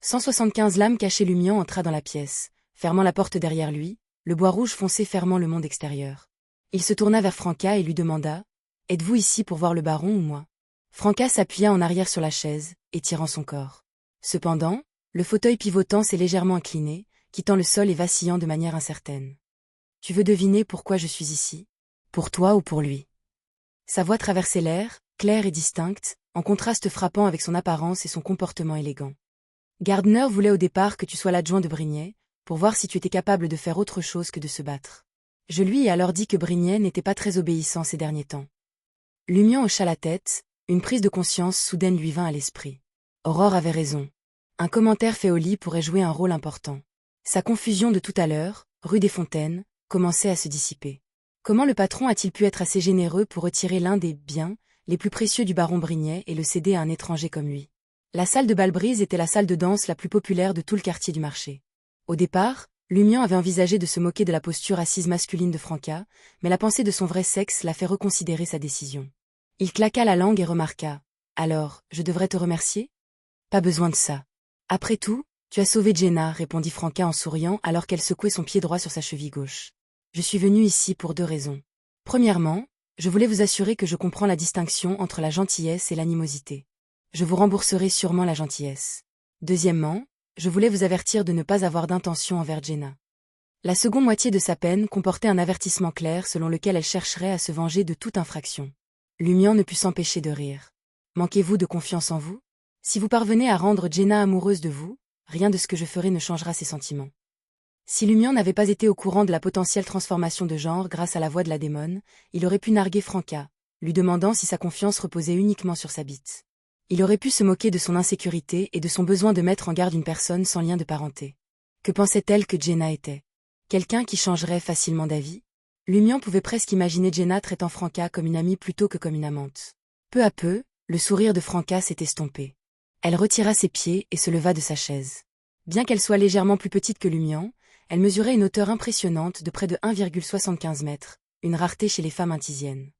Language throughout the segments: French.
175 lames cachées. Lumian entra dans la pièce, fermant la porte derrière lui, le bois rouge foncé fermant le monde extérieur. Il se tourna vers Franca et lui demanda « Êtes-vous ici pour voir le baron ou moi ?» Franca s'appuya en arrière sur la chaise, étirant son corps. Cependant, le fauteuil pivotant s'est légèrement incliné, quittant le sol et vacillant de manière incertaine. « Tu veux deviner pourquoi je suis ici? Pour toi ou pour lui ?» Sa voix traversait l'air, claire et distincte, en contraste frappant avec son apparence et son comportement élégant. Gardner voulait au départ que tu sois l'adjoint de Brignais, pour voir si tu étais capable de faire autre chose que de se battre. Je lui ai alors dit que Brignais n'était pas très obéissant ces derniers temps. Lumian hocha la tête, une prise de conscience soudaine lui vint à l'esprit. Aurore avait raison. Un commentaire fait au lit pourrait jouer un rôle important. Sa confusion de tout à l'heure, rue des Fontaines, commençait à se dissiper. Comment le patron a-t-il pu être assez généreux pour retirer l'un des biens les plus précieux du baron Brignais et le céder à un étranger comme lui? La salle de Balbrise était la salle de danse la plus populaire de tout le quartier du marché. Au départ, Lumian avait envisagé de se moquer de la posture assise masculine de Franca, mais la pensée de son vrai sexe l'a fait reconsidérer sa décision. Il claqua la langue et remarqua « Alors, je devrais te remercier ?»« Pas besoin de ça. Après tout, tu as sauvé Jenna, » répondit Franca en souriant alors qu'elle secouait son pied droit sur sa cheville gauche. « Je suis venu ici pour 2 raisons. Premièrement, je voulais vous assurer que je comprends la distinction entre la gentillesse et l'animosité. Je vous rembourserai sûrement la gentillesse. Deuxièmement, je voulais vous avertir de ne pas avoir d'intention envers Jenna. » La seconde moitié de sa peine comportait un avertissement clair selon lequel elle chercherait à se venger de toute infraction. Lumian ne put s'empêcher de rire. « Manquez-vous de confiance en vous? Si vous parvenez à rendre Jenna amoureuse de vous, rien de ce que je ferai ne changera ses sentiments. » Si Lumian n'avait pas été au courant de la potentielle transformation de genre grâce à la voix de la démone, il aurait pu narguer Franca, lui demandant si sa confiance reposait uniquement sur sa bite. Il aurait pu se moquer de son insécurité et de son besoin de mettre en garde une personne sans lien de parenté. Que pensait-elle que Jenna était? Quelqu'un qui changerait facilement d'avis? Lumian pouvait presque imaginer Jenna traitant Franca comme une amie plutôt que comme une amante. Peu à peu, le sourire de Franca s'est estompé. Elle retira ses pieds et se leva de sa chaise. Bien qu'elle soit légèrement plus petite que Lumian, elle mesurait une hauteur impressionnante de près de 1,75 mètres, une rareté chez les femmes intisiennes.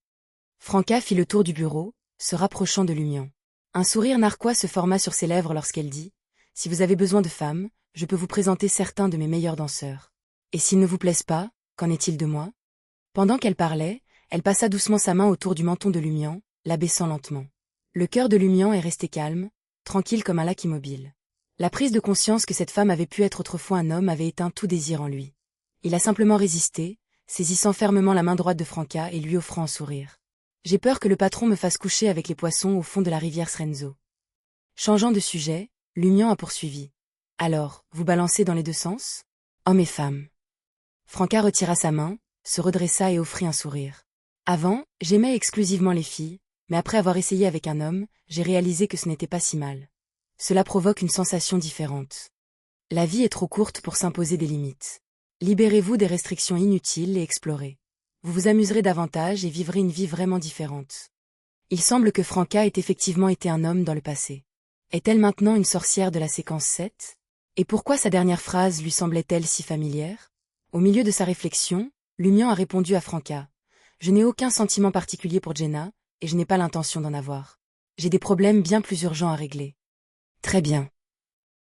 Franca fit le tour du bureau, se rapprochant de Lumian. Un sourire narquois se forma sur ses lèvres lorsqu'elle dit « Si vous avez besoin de femmes, je peux vous présenter certains de mes meilleurs danseurs. Et s'ils ne vous plaisent pas, qu'en est-il de moi ?» Pendant qu'elle parlait, elle passa doucement sa main autour du menton de Lumian, l'abaissant lentement. Le cœur de Lumian est resté calme, tranquille comme un lac immobile. La prise de conscience que cette femme avait pu être autrefois un homme avait éteint tout désir en lui. Il a simplement résisté, saisissant fermement la main droite de Franca et lui offrant un sourire. « J'ai peur que le patron me fasse coucher avec les poissons au fond de la rivière Srenzo. » Changeant de sujet, Lumian a poursuivi. « Alors, vous balancez dans les 2 sens? Hommes et femmes. » Franca retira sa main, se redressa et offrit un sourire. « Avant, j'aimais exclusivement les filles, mais après avoir essayé avec un homme, j'ai réalisé que ce n'était pas si mal. Cela provoque une sensation différente. La vie est trop courte pour s'imposer des limites. Libérez-vous des restrictions inutiles et explorez. Vous vous amuserez davantage et vivrez une vie vraiment différente. » Il semble que Franca ait effectivement été un homme dans le passé. Est-elle maintenant une sorcière de la séquence 7? Et pourquoi sa dernière phrase lui semblait-elle si familière? Au milieu de sa réflexion, Lumian a répondu à Franca. « Je n'ai aucun sentiment particulier pour Jenna, et je n'ai pas l'intention d'en avoir. J'ai des problèmes bien plus urgents à régler. » Très bien.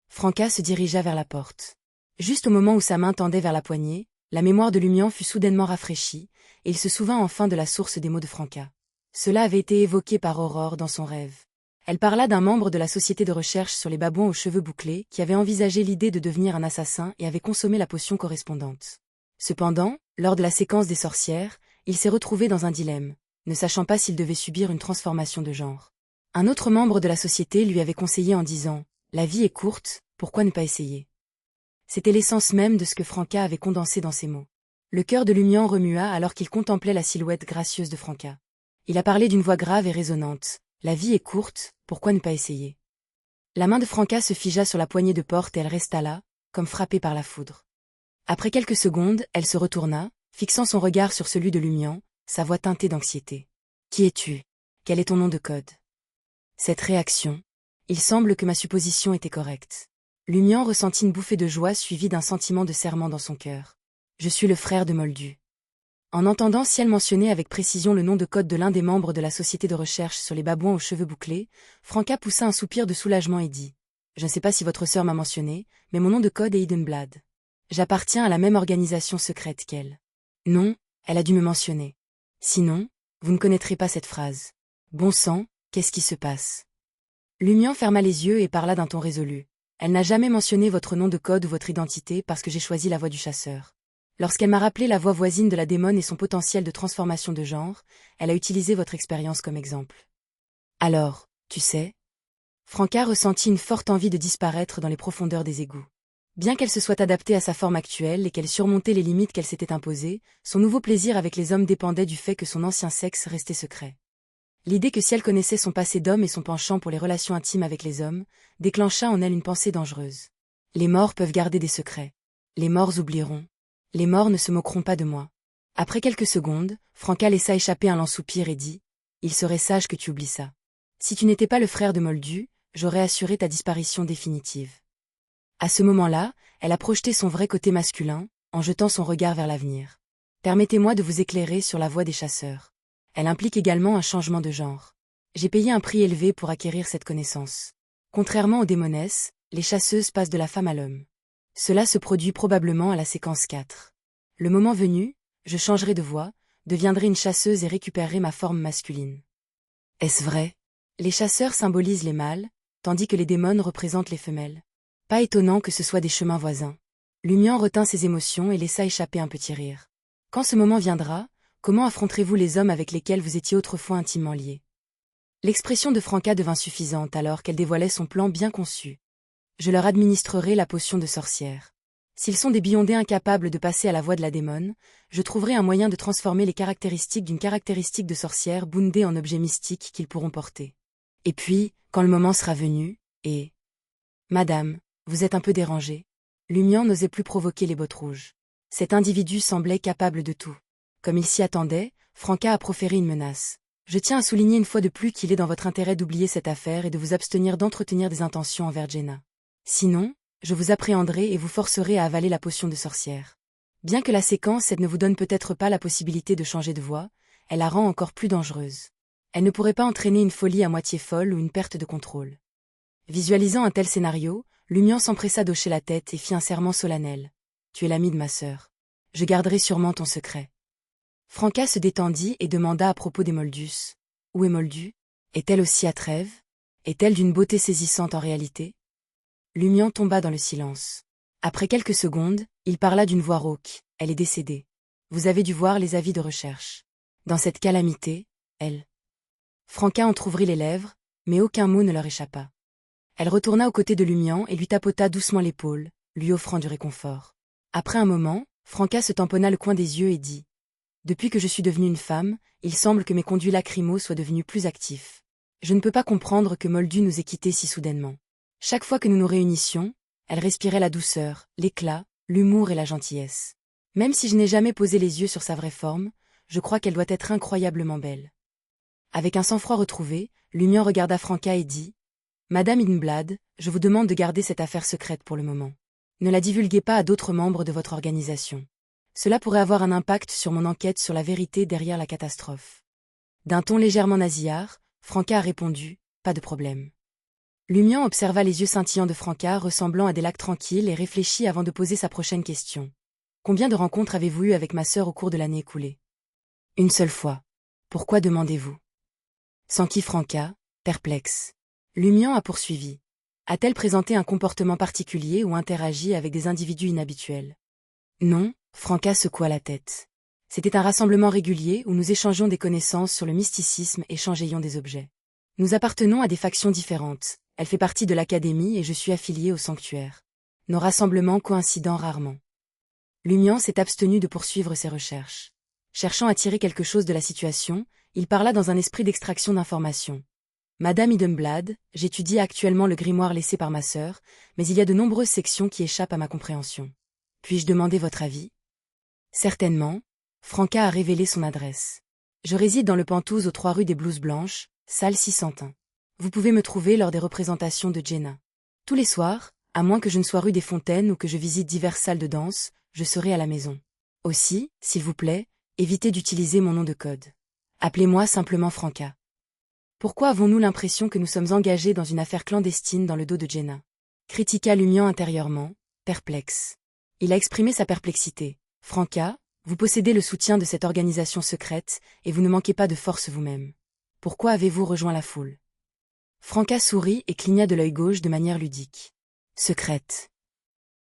Franca se dirigea vers la porte. Juste au moment où sa main tendait vers la poignée, la mémoire de Lumian fut soudainement rafraîchie, et il se souvint enfin de la source des mots de Franca. Cela avait été évoqué par Aurore dans son rêve. Elle parla d'un membre de la société de recherche sur les babouins aux cheveux bouclés qui avait envisagé l'idée de devenir un assassin et avait consommé la potion correspondante. Cependant, lors de la séquence des sorcières, il s'est retrouvé dans un dilemme, ne sachant pas s'il devait subir une transformation de genre. Un autre membre de la société lui avait conseillé en disant « La vie est courte, pourquoi ne pas essayer ?» C'était l'essence même de ce que Franca avait condensé dans ces mots. Le cœur de Lumian remua alors qu'il contemplait la silhouette gracieuse de Franca. Il a parlé d'une voix grave et résonnante. « La vie est courte, pourquoi ne pas essayer ?» La main de Franca se figea sur la poignée de porte et elle resta là, comme frappée par la foudre. Après quelques secondes, elle se retourna, fixant son regard sur celui de Lumian, sa voix teintée d'anxiété. « Qui es-tu? Quel est ton nom de code ?» Cette réaction. Il semble que ma supposition était correcte. Lumian ressentit une bouffée de joie suivie d'un sentiment de serrement dans son cœur. Je suis le frère de Moldu. En entendant Ciel mentionner avec précision le nom de code de l'un des membres de la société de recherche sur les babouins aux cheveux bouclés, Franca poussa un soupir de soulagement et dit Je ne sais pas si votre sœur m'a mentionné, mais mon nom de code est Idenblad. J'appartiens à la même organisation secrète qu'elle. Non, elle a dû me mentionner. Sinon, vous ne connaîtrez pas cette phrase. Bon sang, qu'est-ce qui se passe? Lumian ferma les yeux et parla d'un ton résolu. Elle n'a jamais mentionné votre nom de code ou votre identité parce que j'ai choisi la voie du chasseur. Lorsqu'elle m'a rappelé la voix voisine de la démone et son potentiel de transformation de genre, elle a utilisé votre expérience comme exemple. Alors, tu sais, Franca ressentit une forte envie de disparaître dans les profondeurs des égouts. Bien qu'elle se soit adaptée à sa forme actuelle et qu'elle surmontait les limites qu'elle s'était imposées, son nouveau plaisir avec les hommes dépendait du fait que son ancien sexe restait secret. L'idée que si elle connaissait son passé d'homme et son penchant pour les relations intimes avec les hommes, déclencha en elle une pensée dangereuse. Les morts peuvent garder des secrets. Les morts oublieront. Les morts ne se moqueront pas de moi. Après quelques secondes, Franca laissa échapper un lent soupir et dit « Il serait sage que tu oublies ça. Si tu n'étais pas le frère de Moldu, j'aurais assuré ta disparition définitive. » À ce moment-là, elle a projeté son vrai côté masculin, en jetant son regard vers l'avenir. « Permettez-moi de vous éclairer sur la voie des chasseurs. Elle implique également un changement de genre. J'ai payé un prix élevé pour acquérir cette connaissance. Contrairement aux démonesses, les chasseuses passent de la femme à l'homme. Cela se produit probablement à la séquence 4. Le moment venu, je changerai de voix, deviendrai une chasseuse et récupérerai ma forme masculine. Est-ce vrai? Les chasseurs symbolisent les mâles, tandis que les démons représentent les femelles. Pas étonnant que ce soit des chemins voisins. Lumian retint ses émotions et laissa échapper un petit rire. Quand ce moment viendra, comment affronterez-vous les hommes avec lesquels vous étiez autrefois intimement liés? L'expression de Franca devint suffisante alors qu'elle dévoilait son plan bien conçu. Je leur administrerai la potion de sorcière. S'ils sont des biondés incapables de passer à la voie de la démone, je trouverai un moyen de transformer les caractéristiques d'une caractéristique de sorcière bondée en objet mystique qu'ils pourront porter. Et puis, quand le moment sera venu, et... Madame, vous êtes un peu dérangée. Lumian n'osait plus provoquer les bottes rouges. Cet individu semblait capable de tout. Comme il s'y attendait, Franca a proféré une menace. Je tiens à souligner une fois de plus qu'il est dans votre intérêt d'oublier cette affaire et de vous abstenir d'entretenir des intentions envers Jenna. Sinon, je vous appréhenderai et vous forcerai à avaler la potion de sorcière. Bien que la séquence ne vous donne peut-être pas la possibilité de changer de voix, elle la rend encore plus dangereuse. Elle ne pourrait pas entraîner une folie à moitié folle ou une perte de contrôle. Visualisant un tel scénario, Lumian s'empressa d'hocher la tête et fit un serment solennel. Tu es l'ami de ma sœur. Je garderai sûrement ton secret. Franca se détendit et demanda à propos des Moldus. Où est Moldu? Est-elle aussi à Trèves? Est-elle d'une beauté saisissante en réalité? Lumian tomba dans le silence. Après quelques secondes, il parla d'une voix rauque. Elle est décédée. Vous avez dû voir les avis de recherche. Dans cette calamité, elle... Franca entr'ouvrit les lèvres, mais aucun mot ne leur échappa. Elle retourna aux côtés de Lumian et lui tapota doucement l'épaule, lui offrant du réconfort. Après un moment, Franca se tamponna le coin des yeux et dit « Depuis que je suis devenue une femme, il semble que mes conduits lacrymaux soient devenus plus actifs. Je ne peux pas comprendre que Moldu nous ait quittés si soudainement. Chaque fois que nous nous réunissions, elle respirait la douceur, l'éclat, l'humour et la gentillesse. Même si je n'ai jamais posé les yeux sur sa vraie forme, je crois qu'elle doit être incroyablement belle. » Avec un sang-froid retrouvé, Lumian regarda Franca et dit « Madame Idenblad, je vous demande de garder cette affaire secrète pour le moment. Ne la divulguez pas à d'autres membres de votre organisation. Cela pourrait avoir un impact sur mon enquête sur la vérité derrière la catastrophe. » D'un ton légèrement nasillard, Franca a répondu « Pas de problème. » Lumian observa les yeux scintillants de Franca ressemblant à des lacs tranquilles et réfléchit avant de poser sa prochaine question. « Combien de rencontres avez-vous eues avec ma sœur au cours de l'année écoulée? » Une seule fois. Pourquoi demandez-vous? S'enquit Franca, perplexe. Lumian a poursuivi. A-t-elle présenté un comportement particulier ou interagi avec des individus inhabituels? Non, Franca secoua la tête. C'était un rassemblement régulier où nous échangions des connaissances sur le mysticisme et changeaions des objets. Nous appartenons à des factions différentes. Elle fait partie de l'académie et je suis affilié au sanctuaire. Nos rassemblements coïncident rarement. Lumian s'est abstenu de poursuivre ses recherches. Cherchant à tirer quelque chose de la situation, il parla dans un esprit d'extraction d'informations. Madame Idenblad, j'étudie actuellement le grimoire laissé par ma sœur, mais il y a de nombreuses sections qui échappent à ma compréhension. Puis-je demander votre avis? Certainement. Franca a révélé son adresse. Je réside dans le Penthouse aux 3 rues des Blouses Blanches, salle 601. Vous pouvez me trouver lors des représentations de Jenna. Tous les soirs, à moins que je ne sois rue des Fontaines ou que je visite diverses salles de danse, je serai à la maison. Aussi, s'il vous plaît, évitez d'utiliser mon nom de code. Appelez-moi simplement Franca. Pourquoi avons-nous l'impression que nous sommes engagés dans une affaire clandestine dans le dos de Jenna? critiqua Lumian intérieurement, perplexe. Il a exprimé sa perplexité. Franca, vous possédez le soutien de cette organisation secrète, et vous ne manquez pas de force vous-même. Pourquoi avez-vous rejoint la foule? Franca sourit et cligna de l'œil gauche de manière ludique. Secrète.